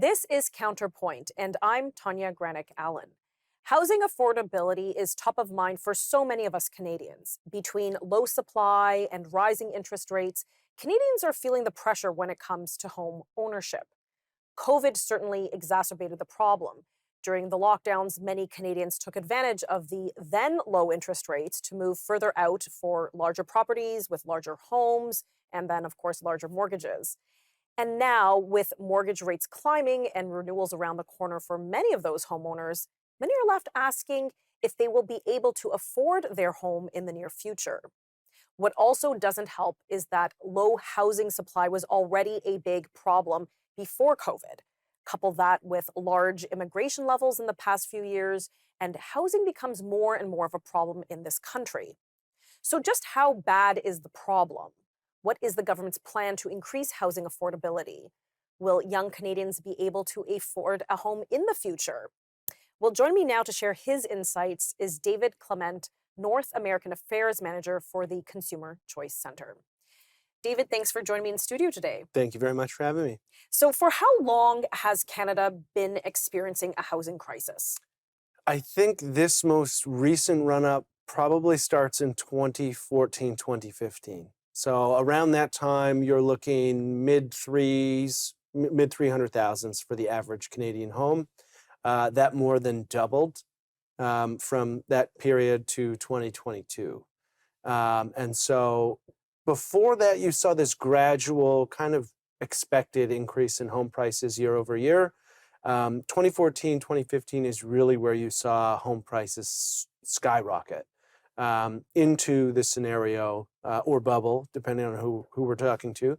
This is Counterpoint, and I'm Tanya Granick-Allen. Housing affordability is top of mind for so many of us Canadians. Between low supply and rising interest rates, Canadians are feeling the pressure when it comes to home ownership. COVID certainly exacerbated the problem. During the lockdowns, many Canadians took advantage of the then low interest rates to move further out for larger properties with larger homes and then, of course, larger mortgages. And now, with mortgage rates climbing and renewals around the corner for many of those homeowners, many are left asking if they will be able to afford their home in the near future. What also doesn't help is that low housing supply was already a big problem before COVID. Couple that with large immigration levels in the past few years, and housing becomes more and more of a problem in this country. So, just how bad is the problem? What is the government's plan to increase housing affordability? Will young Canadians be able to afford a home in the future? Well, join me now to share his insights is David Clement, North American Affairs Manager for the Consumer Choice Centre. David, thanks for joining me in studio today. Thank you very much for having me. So, for how long has Canada been experiencing a housing crisis? I think this most recent run-up probably starts in 2014, 2015. So around that time, you're looking mid 300,000s for the average Canadian home. That more than doubled from that period to 2022. And so before that, you saw this gradual kind of expected increase in home prices year over year. 2014, 2015 is really where you saw home prices skyrocket into the scenario or bubble, depending on who we're talking to,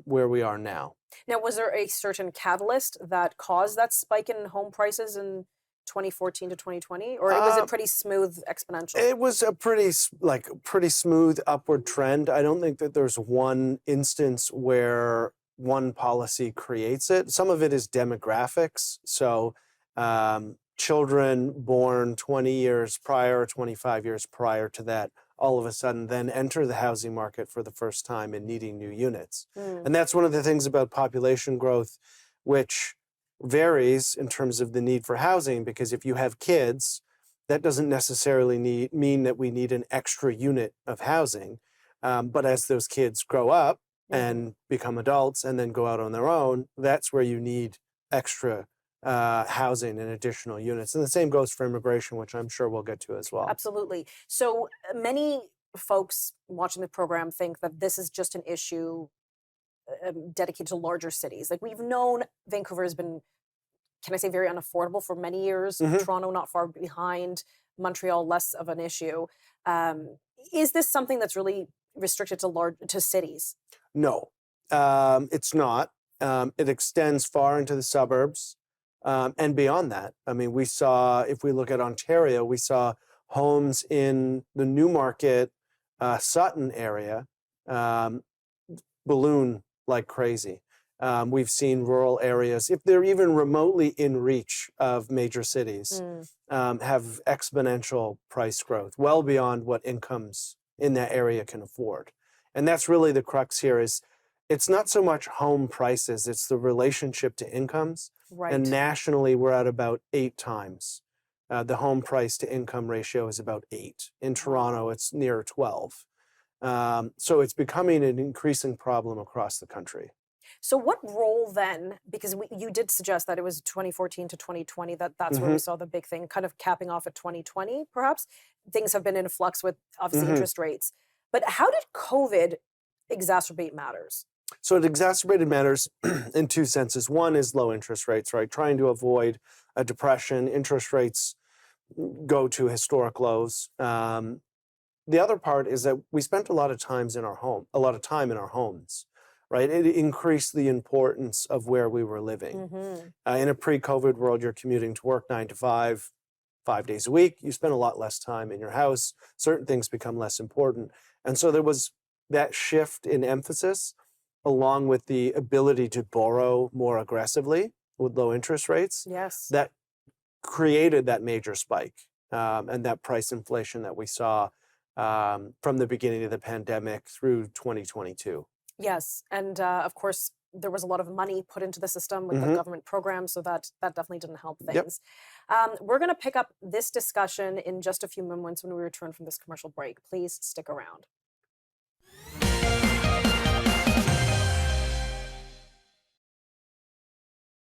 where we are now. Now, was there a certain catalyst that caused that spike in home prices in 2014 to 2020, or was it pretty smooth exponential? It was a pretty smooth upward trend. I don't think that there's one instance where one policy creates it. Some of it is demographics. So children born 20 years prior, 25 years prior to that, all of a sudden then enter the housing market for the first time and needing new units. And that's one of the things about population growth, which varies in terms of the need for housing, because if you have kids, that doesn't necessarily mean that we need an extra unit of housing. But as those kids grow up and become adults and then go out on their own, that's where you need extra housing and additional units. And the same goes for immigration, which I'm sure we'll get to as well. Absolutely. So many folks watching the program think that this is just an issue dedicated to larger cities. Like, we've known Vancouver has been, can I say, very unaffordable for many years. Toronto not far behind, Montreal less of an issue. Is this something that's really restricted to cities? No, it's not. It extends far into the suburbs and beyond that. I mean, we saw, if we look at Ontario, we saw homes in the Newmarket, Sutton area balloon like crazy. We've seen rural areas, if they're even remotely in reach of major cities, have exponential price growth, well beyond what incomes in that area can afford. And that's really the crux here. Is it's not so much home prices, it's the relationship to incomes. Right. And nationally, we're at about 8 times. The home price to income ratio is about 8. In Toronto, it's near 12. So it's becoming an increasing problem across the country. So what role then, because you did suggest that it was 2014 to 2020, that's where we saw the big thing, kind of capping off at 2020, perhaps. Things have been in flux with, obviously, interest rates. But how did COVID exacerbate matters? So it exacerbated matters in 2 senses. One is low interest rates, right? Trying to avoid a depression. Interest rates go to historic lows. The other part is that we spent a lot of time in our homes, right? It increased the importance of where we were living. In a pre-COVID world, you're commuting to work 9 to 5, 5 days a week. You spend a lot less time in your house. Certain things become less important. And so there was that shift in emphasis, along with the ability to borrow more aggressively with low interest rates. Yes. That created that major spike and that price inflation that we saw from the beginning of the pandemic through 2022. Yes. And of course, there was a lot of money put into the system with the government programs, so that definitely didn't help things. We're going to pick up this discussion in just a few moments when we return from this commercial break. Please stick around.